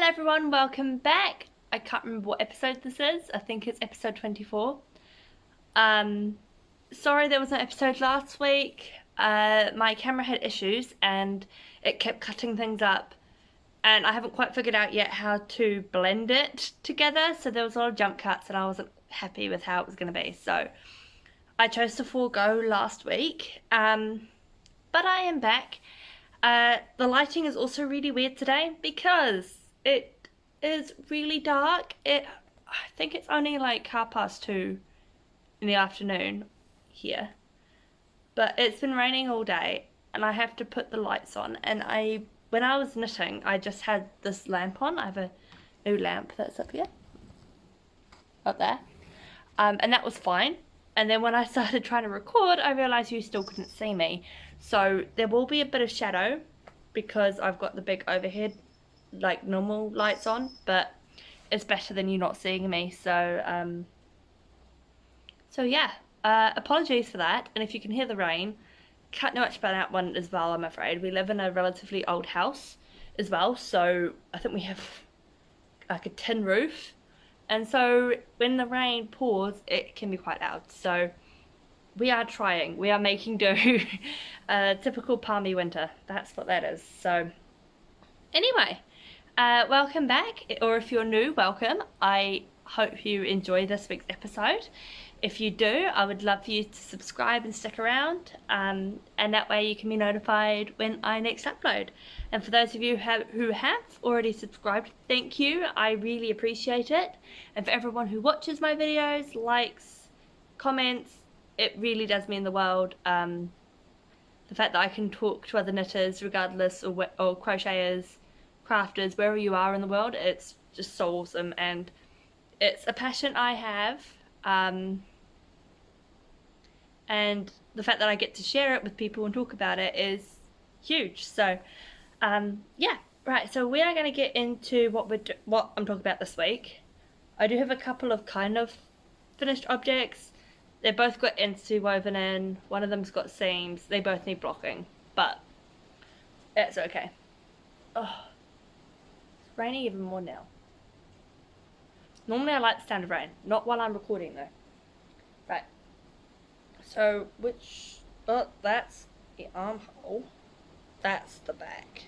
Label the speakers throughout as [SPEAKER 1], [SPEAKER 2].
[SPEAKER 1] Hello everyone, welcome back. I can't remember what episode this is. I think it's episode 24. Sorry there was no episode last week. My camera had issues and it kept cutting things up, and I haven't quite figured out yet how to blend it together, so there was a lot of jump cuts and I wasn't happy with how it was going to be, so I chose to forego last week. But I am back. The lighting is also really weird today because it is really dark. I think it's only like 2:30 in the afternoon here, but it's been raining all day and I have to put the lights on, and when I was knitting I just had this lamp on. I have a new lamp that's up here, up there, and that was fine. And then when I started trying to record, I realised you still couldn't see me. So there will be a bit of shadow because I've got the big overhead, like normal lights on, but it's better than you not seeing me. So yeah, apologies for that. And if you can hear the rain, can't do much about that one as well, I'm afraid. We live in a relatively old house as well, so I think we have like a tin roof. And so when the rain pours, it can be quite loud. So we are trying. We are making do. Typical palmy winter. That's what that is. So anyway, welcome back. Or if you're new, welcome. I hope you enjoy this week's episode. If you do, I would love for you to subscribe and stick around, and that way you can be notified when I next upload. And for those of you who have already subscribed, thank you, I really appreciate it. And for everyone who watches my videos, likes, comments, it really does mean the world. The fact that I can talk to other knitters regardless, or crocheters, crafters, wherever you are in the world, it's just so awesome, and it's a passion I have. And the fact that I get to share it with people and talk about it is huge. So yeah, right, so we are going to get into what I'm talking about this week. I do have a couple of kind of finished objects. They both got interwoven in. One of them's got seams. They both need blocking, but it's okay. Oh, it's raining even more now. Normally I like the sound of rain, not while I'm recording though. Right. So that's the armhole. That's the back.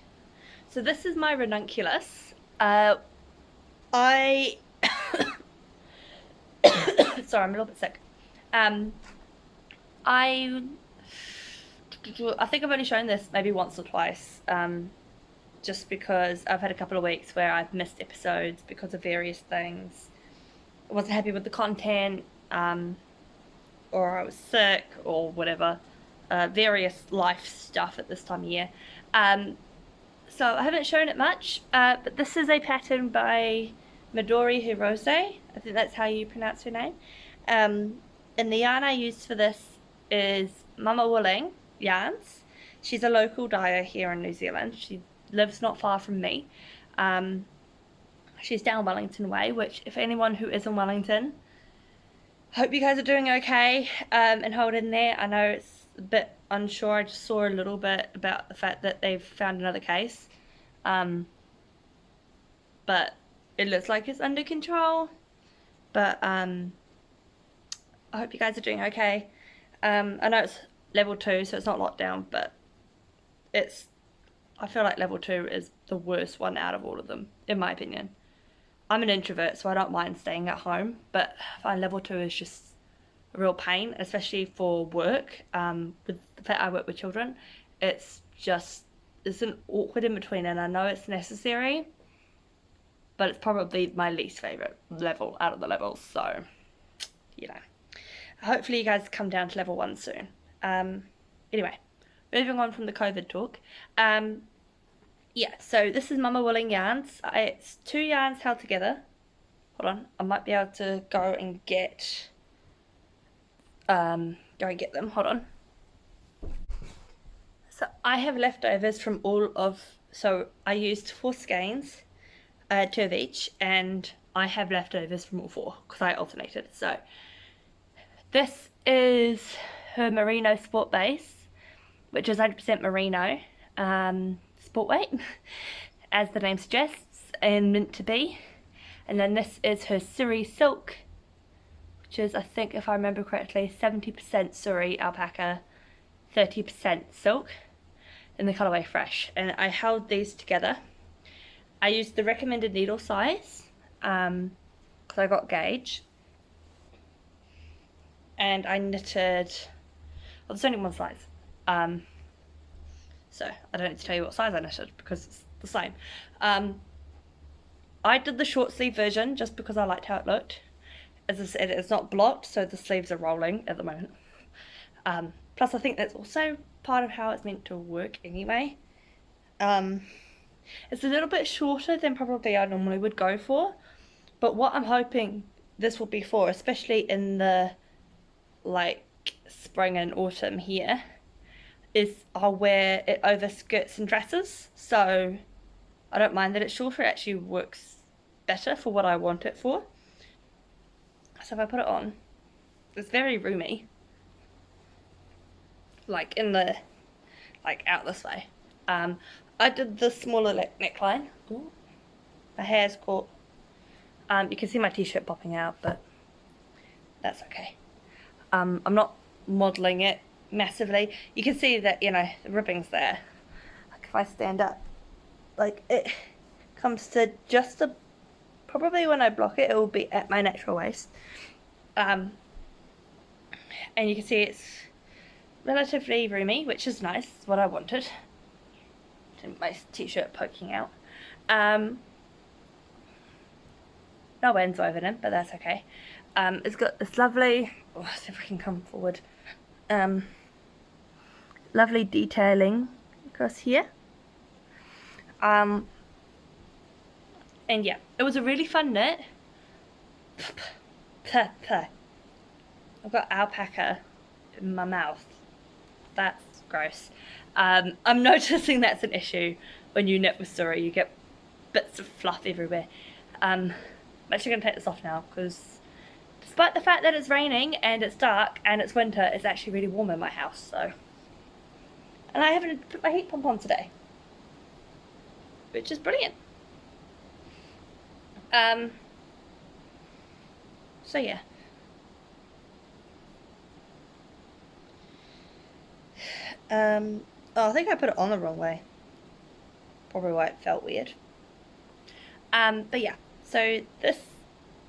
[SPEAKER 1] So this is my ranunculus. Sorry, I'm a little bit sick. I think I've only shown this maybe once or twice, just because I've had a couple of weeks where I've missed episodes because of various things. I wasn't happy with the content, or I was sick, or whatever. Various life stuff at this time of year. So I haven't shown it much, but this is a pattern by Midori Hirose. I think that's how you pronounce her name. And the yarn I used for this is Mama Wooling yarns. She's a local dyer here in New Zealand. She lives not far from me. She's down Wellington way, which, if anyone who is in Wellington, hope you guys are doing okay, and hold in there. I know it's a bit unsure. I just saw a little bit about the fact that they've found another case, but it looks like it's under control. But I hope you guys are doing okay. I know it's level 2, so it's not lockdown, but I feel like level 2 is the worst one out of all of them, in my opinion. I'm an introvert, so I don't mind staying at home, but I find level 2 is just a real pain, especially for work. With the fact I work with children, it's an awkward in between, and I know it's necessary, but it's probably my least favourite level out of the levels, so, you know. Hopefully you guys come down to level 1 soon. Anyway, moving on from the COVID talk. Yeah, so this is Mama Wooling yarns. It's 2 yarns held together. Hold on, I might be able to go and get them. Hold on. So I have leftovers from so I used 4 skeins, 2 of each, and I have leftovers from all 4 because I alternated. So this is her merino sport base, which is 100% merino. Sport weight, as the name suggests. and Meant to Be. And then this is her Suri Silk, which is, I think if I remember correctly, 70% Suri alpaca, 30% silk, in the colourway Fresh. And I held these together. I used the recommended needle size, because I got gauge. And I knitted, well, there's only one size. So I don't need to tell you what size I knitted because it's the same. I did the short sleeve version just because I liked how it looked. As I said, it's not blocked, so the sleeves are rolling at the moment. Plus I think that's also part of how it's meant to work anyway. It's a little bit shorter than probably I normally would go for, but what I'm hoping this will be for, especially in the like spring and autumn here, is I'll wear it over skirts and dresses, so I don't mind that it's shorter. It actually works better for what I want it for. So if I put it on, it's very roomy, like in the, like out this way. I did the smaller neckline. Ooh, my hair's caught. You can see my t-shirt popping out, but that's okay. I'm not modelling it massively. You can see that, you know, the ribbing's there. Like if I stand up, like it comes to just a, probably when I block it, it will be at my natural waist. And you can see it's relatively roomy, which is nice, what I wanted. My t-shirt poking out. No ends woven in, but that's okay. It's got this lovely, oh, let's see if I can come forward, lovely detailing across here. And yeah, it was a really fun knit. I've got alpaca in my mouth. That's gross. I'm noticing that's an issue when you knit with Suri. You get bits of fluff everywhere. I'm actually going to take this off now because despite the fact that it's raining and it's dark and it's winter, it's actually really warm in my house. So, and I haven't put my heat pump on today, which is brilliant. So yeah. Oh, I think I put it on the wrong way. Probably why it felt weird. But yeah, so this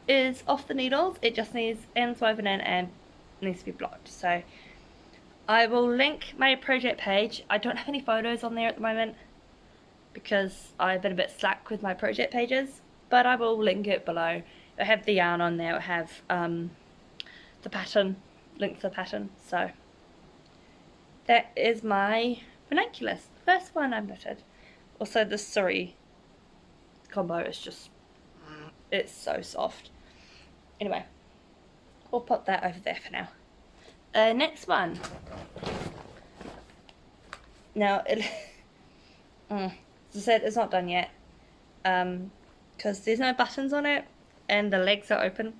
[SPEAKER 1] is off the needles. It just needs ends woven in and needs to be blocked. So I will link my project page. I don't have any photos on there at the moment because I've been a bit slack with my project pages, but I will link it below. I have the yarn on there. I have the pattern, link to the pattern. So that is my ranunculus, first one I've knitted. Also the Suri combo is just, it's so soft. Anyway, we'll pop that over there for now. Next one. Now, as I said, it's not done yet because there's no buttons on it and the legs are open.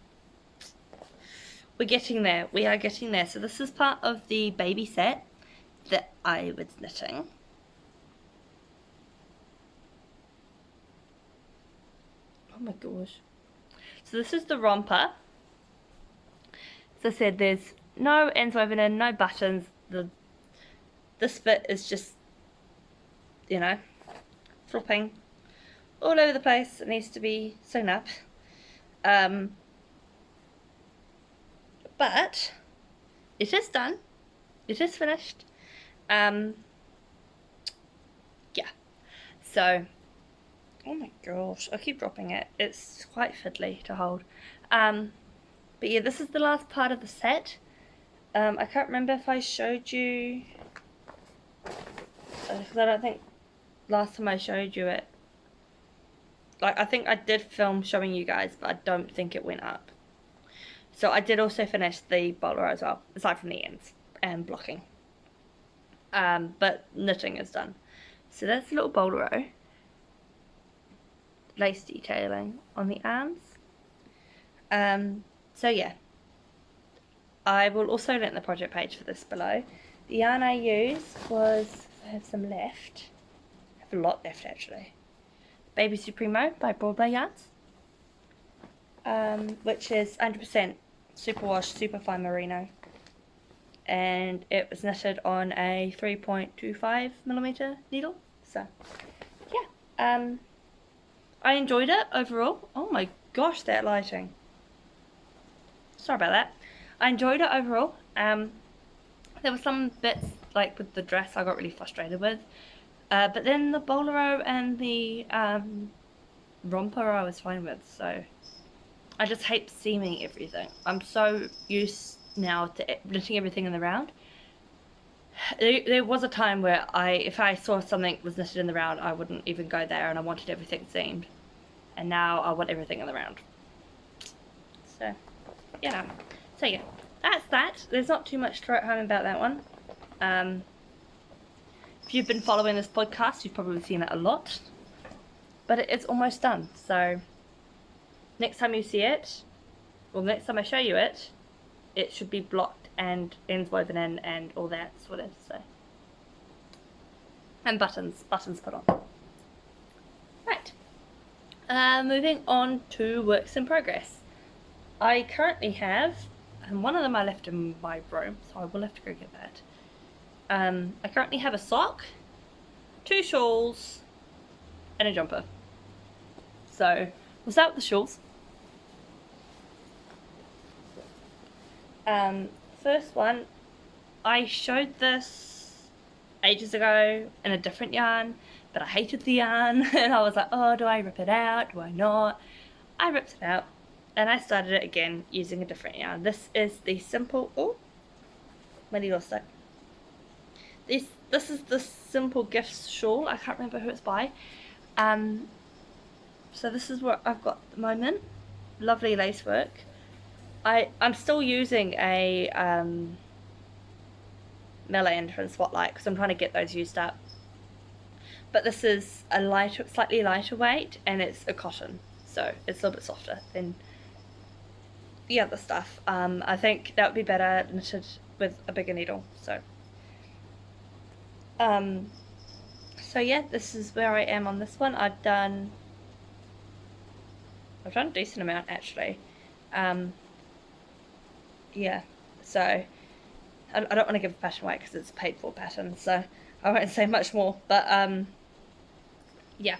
[SPEAKER 1] We're getting there. We are getting there. So this is part of the baby set that I was knitting. Oh my gosh. So this is the romper. As I said, there's no ends woven in, no buttons. This bit is just, you know, flopping all over the place. It needs to be sewn up. But it is done. It is finished. Yeah. So, oh my gosh, I keep dropping it. It's quite fiddly to hold. But yeah, this is the last part of the set. I can't remember if I showed you, because I don't think last time I showed you it, like I think I did film showing you guys, but I don't think it went up. So I did also finish the bolero as well, aside from the ends and blocking. But knitting is done. So that's a little bolero. Lace detailing on the arms. So yeah, I will also link the project page for this below. The yarn I used was, I have some left. I have a lot left actually. Baby Supremo by Broadway Yarns, which is 100% superwash, super fine merino, and it was knitted on a 3.25mm needle. So yeah, I enjoyed it overall. Oh my gosh, that lighting. Sorry about that. I enjoyed it overall. There were some bits, like with the dress, I got really frustrated with. But then the bolero and the romper I was fine with, so I just hate seaming everything. I'm so used now to knitting everything in the round. There was a time where if I saw something was knitted in the round, I wouldn't even go there, and I wanted everything seamed. And now I want everything in the round. So, yeah. So yeah, that's that. There's not too much to write home about that one. If you've been following this podcast, you've probably seen it a lot. But it's almost done, so next time you see it, well, next time I show you it, it should be blocked and ends woven in and all that sort of, so. And buttons put on. Right. Moving on to works in progress. I currently have, and one of them I left in my room, so I will have to go get that. I currently have a sock, 2 shawls, and a jumper. So we'll start with the shawls. First one, I showed this ages ago in a different yarn, but I hated the yarn, and I was like, oh, do I rip it out? Do I not? I ripped it out, and I started it again using a different yarn. This is the simple, oh, my needle stuck. This is the Simple Gifts shawl. I can't remember who it's by. So this is what I've got at the moment. Lovely lace work. I'm still using a Melland from Spotlight because I'm trying to get those used up. But this is a slightly lighter weight, and it's a cotton, so it's a little bit softer than the other stuff. I think that would be better knitted with a bigger needle. So yeah, this is where I am on this one. I've done a decent amount actually. Yeah, so I don't want to give a pattern away because it's a paid for pattern, so I won't say much more, but yeah,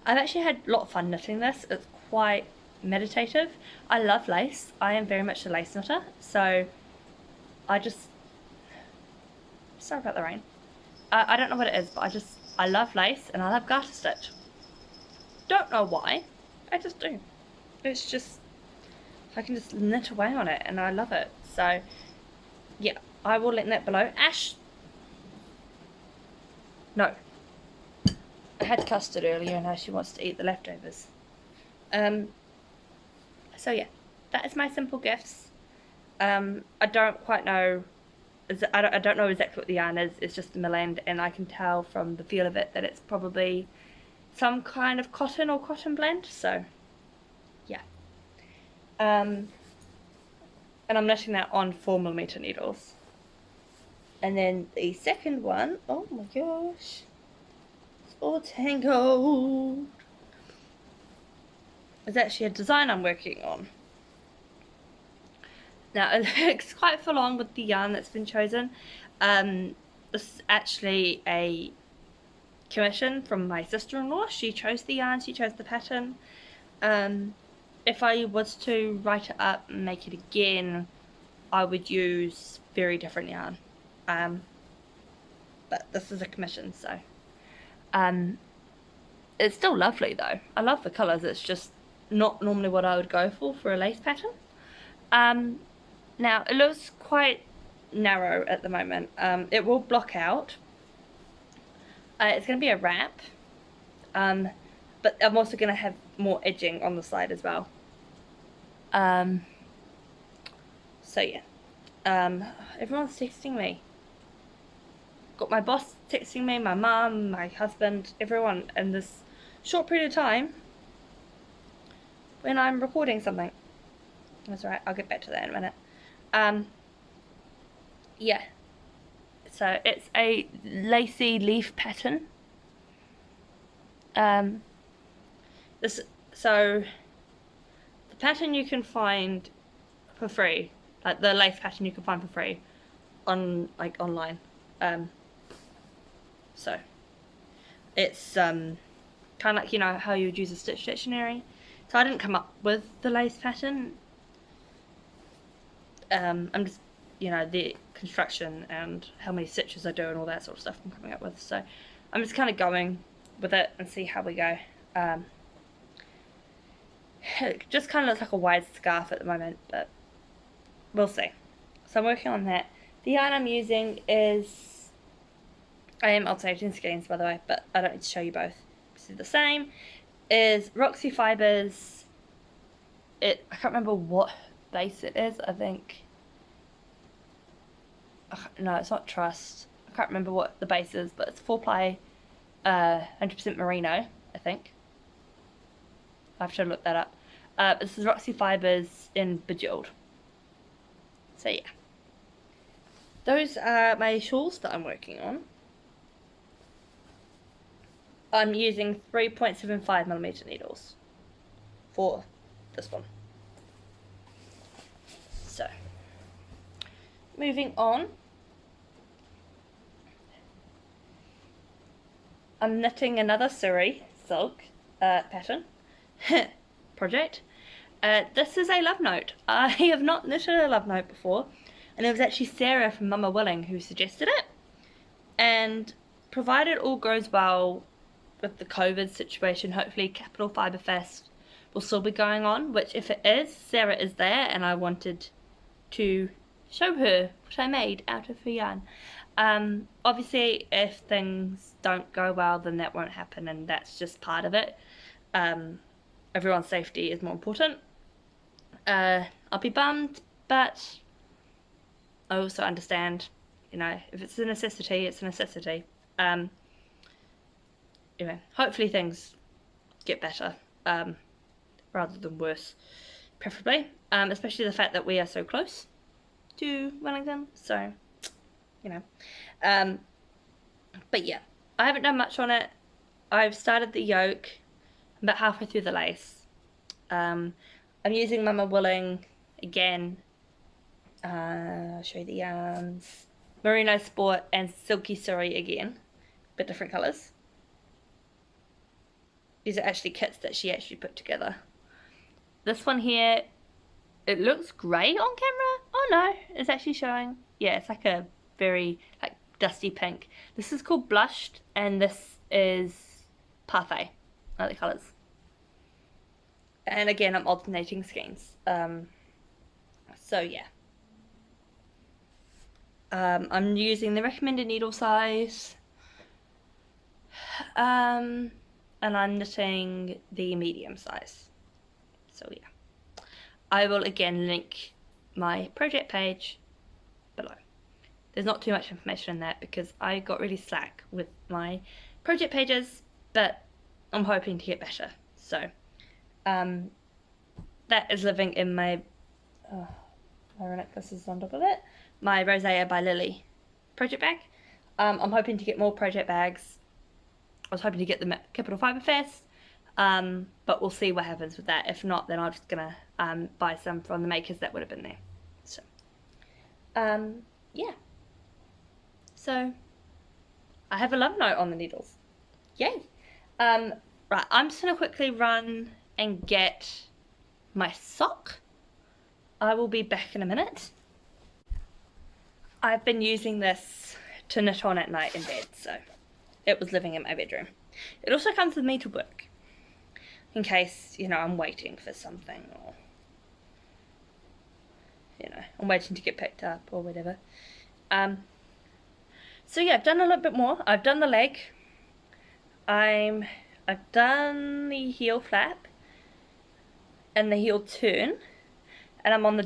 [SPEAKER 1] I've actually had a lot of fun knitting this. It's quite meditative. I love lace. I am very much a lace knitter, so sorry about the rain. I don't know what it is, but I love lace and I love garter stitch. Don't know why, I just do. It's just, I can just knit away on it and I love it. So yeah, I will link that below. Ash, no, I had custard earlier and now she wants to eat the leftovers. So yeah, that is my Simple Gifts. I don't quite know, I don't know exactly what the yarn is. It's just a Melland, and I can tell from the feel of it that it's probably some kind of cotton or cotton blend, so yeah. And I'm knitting that on 4mm needles. And then the second one, oh my gosh, it's all tangled. It's actually a design I'm working on. Now it looks quite full on with the yarn that's been chosen. This is actually a commission from my sister-in-law. She chose the yarn, she chose the pattern. If I was to write it up and make it again, I would use very different yarn. But this is a commission, so. It's still lovely though. I love the colours, it's just not normally what I would go for a lace pattern. Now, it looks quite narrow at the moment. It will block out. It's going to be a wrap. But I'm also going to have more edging on the side as well. So yeah. Everyone's texting me. Got my boss texting me, my mum, my husband, everyone in this short period of time when I'm recording something. That's alright, I'll get back to that in a minute. Yeah, so it's a lacy leaf pattern. So the pattern you can find for free, like the lace pattern you can find for free on like online. So it's kind of like, you know, how you would use a stitch dictionary. So I didn't come up with the lace pattern. I'm just, you know, the construction and how many stitches I do and all that sort of stuff I'm coming up with. So I'm just kind of going with it and see how we go. It just kind of looks like a wide scarf at the moment, but we'll see. So I'm working on that. The yarn I'm using is, I am alternating skeins by the way, but I don't need to show you both because they're the same. Is Roxy Fibers. I can't remember what base it is. I think, no, it's not Trust. I can't remember what the base is, but it's 4-ply 100% merino, I think. I have to look that up. This is Roxy Fibers in Bejeweled. So yeah, those are my shawls that I'm working on. I'm using 3.75mm needles for this one. So, moving on. I'm knitting another Surrey silk pattern project. This is a love note. I have not knitted a love note before, and it was actually Sarah from Mama Willing who suggested it. And provided all goes well with the COVID situation, hopefully Capital Fibre Fest will still be going on, which if it is, Sarah is there, and I wanted to show her what I made out of her yarn. Obviously if things don't go well, then that won't happen, and that's just part of it. Everyone's safety is more important. I'll be bummed, but I also understand, you know, if it's a necessity, it's a necessity. You know, hopefully things get better, rather than worse, preferably. Especially the fact that we are so close to Wellington, so, you know. But yeah, I haven't done much on it. I've started the yoke. I'm about halfway through the lace. I'm using Mama Willing again. I'll show you the yarns. Merino Sport and Silky Surrey again, but different colours. These are actually kits that she actually put together. This one here, it looks grey on camera. Oh no, it's actually showing. Yeah, it's like a very like dusty pink. This is called Blushed, and this is Parfait. I like the colours. And again, I'm alternating skeins. So yeah. I'm using the recommended needle size. And I'm knitting the medium size. So yeah. I will again link my project page below. There's not too much information in that because I got really slack with my project pages, but I'm hoping to get better. So that is living in my my necklace is on top of it, my Rosea by Lily project bag. I'm hoping to get more project bags. I was hoping to get them at Capital Fibre Fest, but we'll see what happens with that. If not, then I'm just gonna buy some from the makers that would have been there. So yeah, so I have a love note on the needles. Yay. Right, I'm just gonna quickly run and get my sock. I will be back in a minute. I've been using this to knit on at night in bed, so it was living in my bedroom. It also comes with me to work, in case, you know, I'm waiting for something, or, you know, I'm waiting to get picked up or whatever. So yeah, I've done a little bit more. I've done the leg. I've done the heel flap and the heel turn, and I'm on the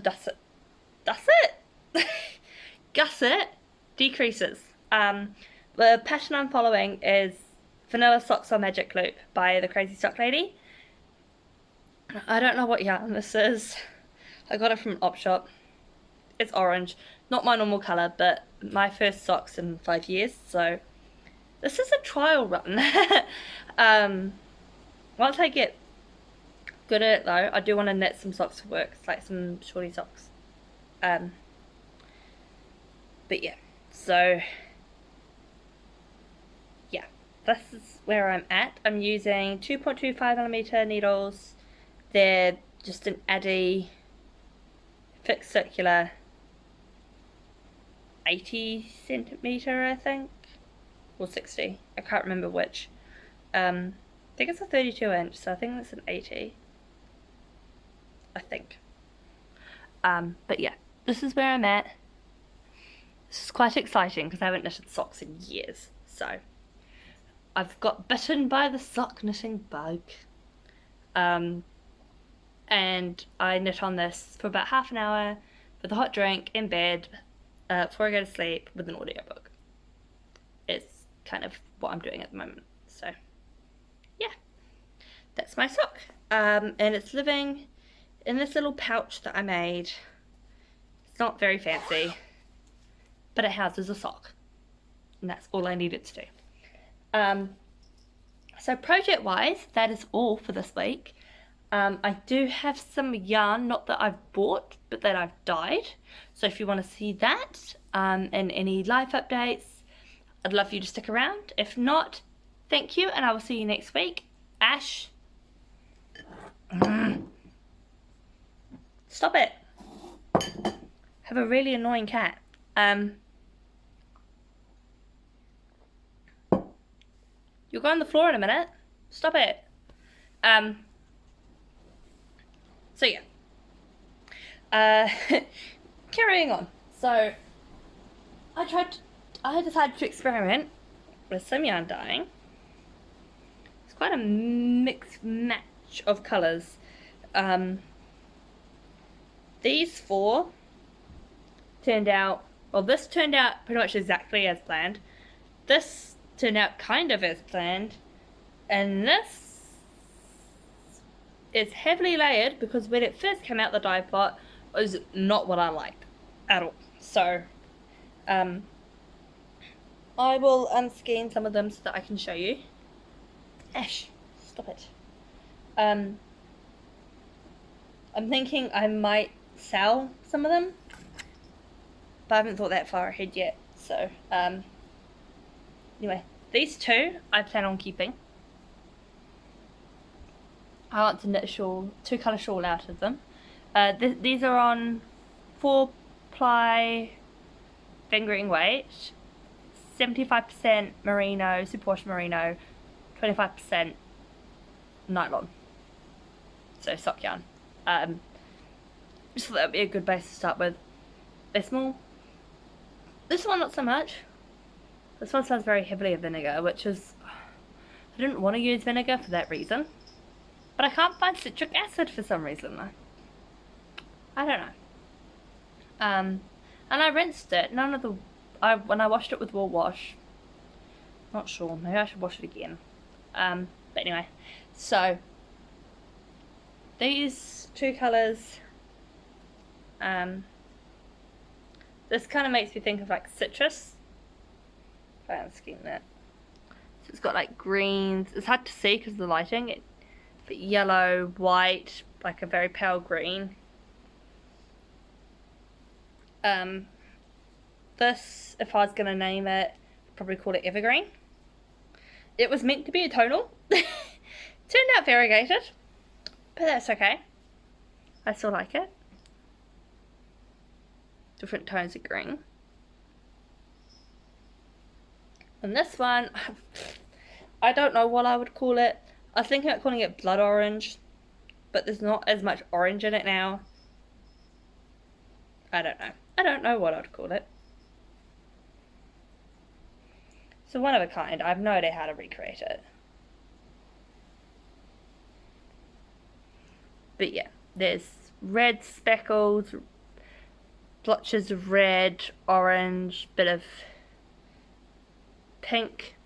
[SPEAKER 1] gusset decreases. The pattern I'm following is Vanilla Socks on Magic Loop by the Crazy Sock Lady. I don't know what yarn this is. I got it from an op shop. It's orange, not my normal colour, but my first socks in 5 years, so this is a trial run. Once I get good at it though. I do want to knit some socks for work, like some shorty socks. But yeah, so yeah, this is where I'm at. I'm using 2.25mm needles. They're just an Addy fixed circular 80cm, I think, or 60. I can't remember which. I think it's a 32-inch, so I think that's an 80. I think. But yeah, this is where I'm at. This is quite exciting because I haven't knitted socks in years. So I've got bitten by the sock knitting bug. And I knit on this for about half an hour with a hot drink in bed before I go to sleep with an audiobook. It's kind of what I'm doing at the moment. So yeah, that's my sock. And it's living in this little pouch that I made. It's not very fancy, but it houses a sock, and that's all I need it to do. So project wise, that is all for this week. I do have some yarn, not that I've bought, but that I've dyed. So if you want to see that and any life updates, I'd love for you to stick around. If not, thank you, and I will see you next week. Ash. Stop it. Have a really annoying cat. You'll go on the floor in a minute. Stop it. So yeah. Carrying on. So I decided to experiment with some yarn dyeing. It's quite a mixed match of colours. These four turned out, well, this turned out pretty much exactly as planned. This turned out kind of as planned, and this is heavily layered because when it first came out, the dye pot was not what I liked at all. So I will unskein some of them so that I can show you. Ash, stop it. I'm thinking I might sell some of them, but I haven't thought that far ahead yet. So anyway, these two I plan on keeping. I want to knit a shawl, 2-colour shawl out of them. These are on 4-ply fingering weight, 75% merino, superwash merino, 25% nylon. So sock yarn. Just thought that would be a good base to start with. They're small. This one not so much. This one smells very heavily of vinegar, which is, I didn't want to use vinegar for that reason. But I can't find citric acid for some reason though. I don't know. And I rinsed it. When I washed it with wool wash. Not sure. Maybe I should wash it again. But anyway. So these two colours. This kind of makes me think of like citrus. If I unskein that. So it's got like greens. It's hard to see because of the lighting. But yellow, white, like a very pale green. This, if I was going to name it, I'd probably call it evergreen. It was meant to be a tonal. Turned out variegated, but that's okay. I still like it. Different tones of green. And this one, I don't know what I would call it. I was thinking about calling it blood orange, but there's not as much orange in it now. I don't know. I don't know what I'd call it. So one of a kind. I have no idea how to recreate it. But yeah, there's red speckles, blotches of red, orange, bit of pink.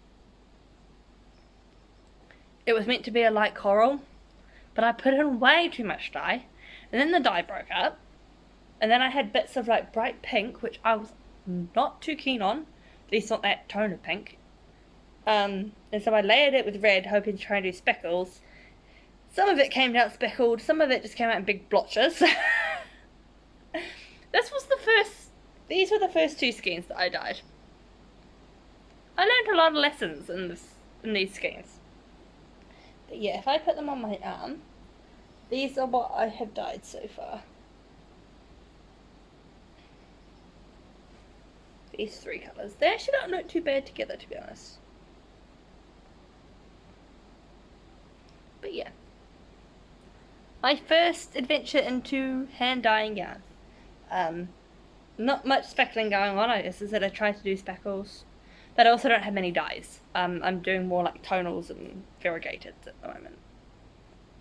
[SPEAKER 1] It was meant to be a light coral, but I put in way too much dye, and then the dye broke up, and then I had bits of like bright pink, which I was not too keen on, at least not that tone of pink. And so I layered it with red, hoping to try and do speckles. Some of it came out speckled, some of it just came out in big blotches. These were the first 2 skeins that I dyed. I learned a lot of lessons in these skeins. But yeah, if I put them on my arm, these are what I have dyed so far. These 3 colours. They actually don't look too bad together, to be honest. But yeah. My first adventure into hand dyeing yarn. Not much speckling going on. I try to do speckles, but I also don't have many dyes. I'm doing more like tonals and variegated at the moment.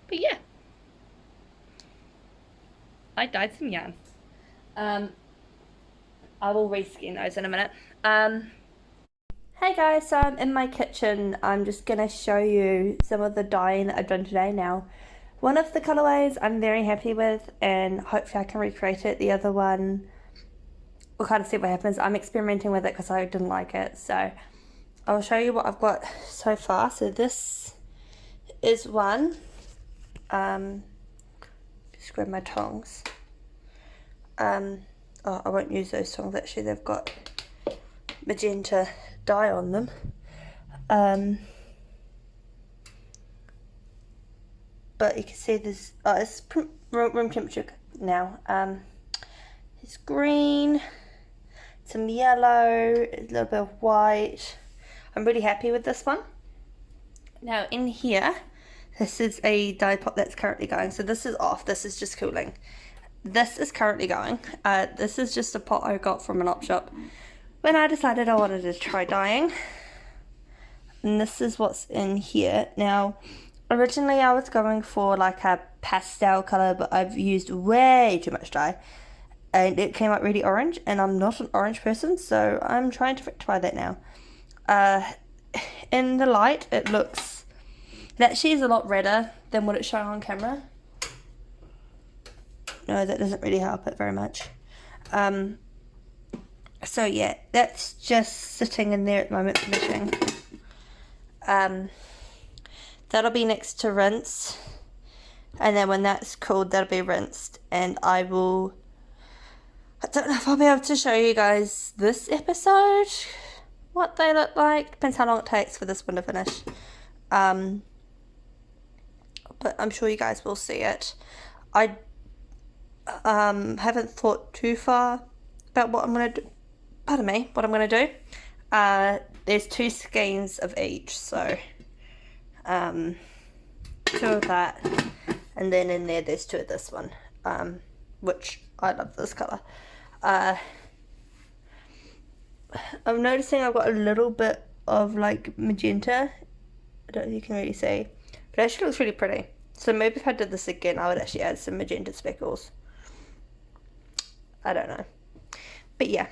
[SPEAKER 1] But yeah, I dyed some yarn. I will reskin those in a minute. Hey guys, so I'm in my kitchen. I'm just gonna show you some of the dyeing that I've done today now. One of the colorways I'm very happy with, and hopefully I can recreate it. The other one, we'll kind of see what happens. I'm experimenting with it because I didn't like it, so I'll show you what I've got so far. So this is one. Just grab my tongs. Oh, I won't use those tongs actually. They've got magenta dye on them. But you can see there's it's room temperature now. It's green, some yellow, a little bit of white. I'm really happy with this one. Now in here, this is a dye pot that's currently going. So this is off. This is just cooling. This is currently going. This is just a pot I got from an op shop when I decided I wanted to try dyeing. And this is what's in here. Now, originally I was going for like a pastel color, but I've used way too much dye. And it came out really orange, and I'm not an orange person, so I'm trying to rectify that now. In the light, it actually is a lot redder than what it's showing on camera. No, that doesn't really help it very much. So yeah, that's just sitting in there at the moment finishing. That'll be next to rinse, and then when that's cooled, that'll be rinsed, and I don't know if I'll be able to show you guys this episode what they look like. Depends how long it takes for this one to finish. But I'm sure you guys will see it. I haven't thought too far about what I'm going to do. Pardon me, what I'm going to do. There's 2 skeins of each, so 2 of that, and then in there's 2 of this one, which I love this colour. I'm noticing I've got a little bit of like magenta. I don't know if you can really see, but it actually looks really pretty. So maybe if I did this again, I would actually add some magenta speckles. I don't know. But yeah,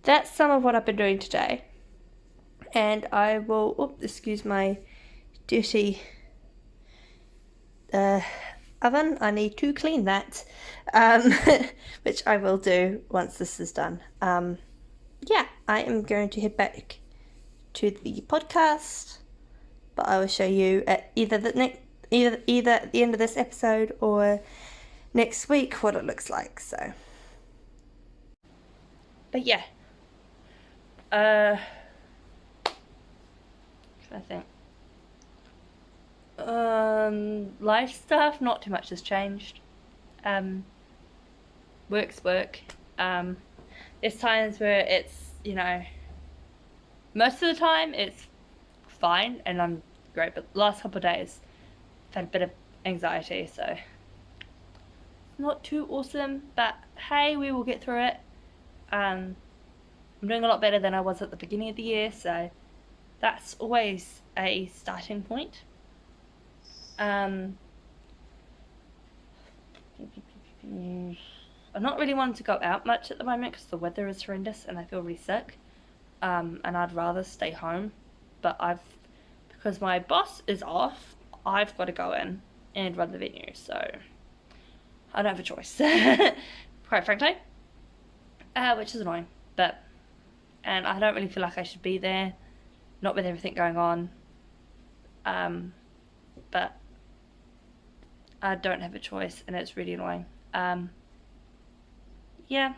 [SPEAKER 1] that's some of what I've been doing today. And I will, excuse my dirty oven. I need to clean that, which I will do once this is done. Yeah, I am going to head back to the podcast, but I will show you at either at the end of this episode or next week what it looks like. So, but yeah, trying to think. Life stuff, not too much has changed. Work's work. There's times where it's, most of the time it's fine and I'm great, but the last couple of days I've had a bit of anxiety, so not too awesome, but hey, we will get through it. I'm doing a lot better than I was at the beginning of the year, so that's always a starting point. I'm not really wanting to go out much at the moment because the weather is horrendous and I feel really sick, and I'd rather stay home, but because my boss is off, I've got to go in and run the venue, so I don't have a choice, quite frankly, which is annoying, and I don't really feel like I should be there, not with everything going on, but I don't have a choice, and it's really annoying. Yeah.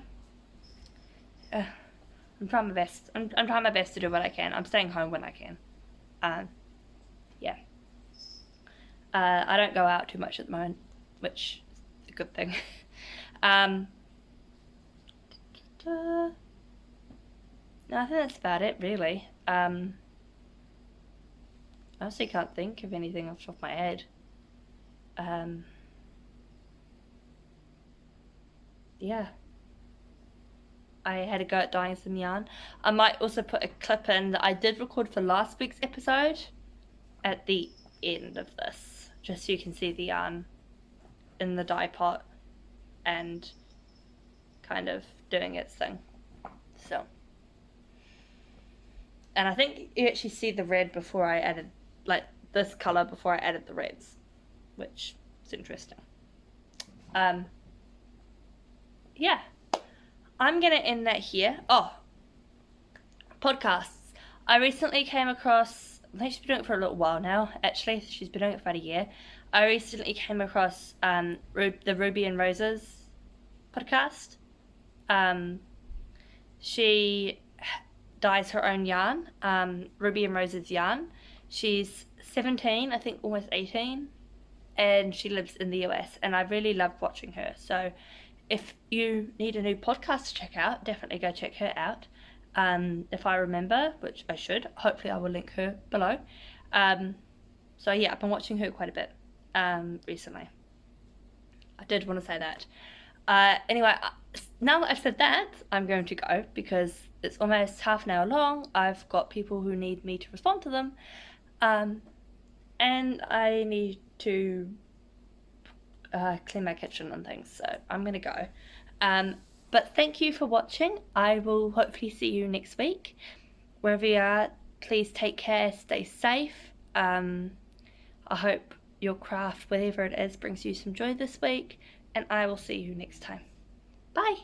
[SPEAKER 1] I'm trying my best. I'm trying my best to do what I can. I'm staying home when I can. Yeah. I don't go out too much at the moment, which is a good thing. No, I think that's about it, really. I honestly can't think of anything off the top of my head. Yeah. I had a go at dyeing some yarn. I might also put a clip in that I did record for last week's episode at the end of this, just so you can see the yarn in the dye pot and kind of doing its thing. So, and I think you actually see the red before I added, like this color before I added the reds, which is interesting. Yeah, I'm gonna end that here. Oh, podcasts. I recently came across, I think she's been doing it for a little while now, actually. She's been doing it for about a year. I recently came across the Ruby and Roses podcast. She dyes her own yarn, Ruby and Roses yarn. She's 17, I think almost 18, and she lives in the US, and I really loved watching her. So if you need a new podcast to check out, definitely go check her out. If I remember, which I should, hopefully I will link her below. So yeah, I've been watching her quite a bit recently. I did want to say that. Anyway, now that I've said that, I'm going to go because it's almost half an hour long. I've got people who need me to respond to them. And I need to clean my kitchen and things, so I'm gonna go. But thank you for watching. I will hopefully see you next week. Wherever you are, please take care, stay safe. I hope your craft, whatever it is, brings you some joy this week, and I will see you next time. Bye!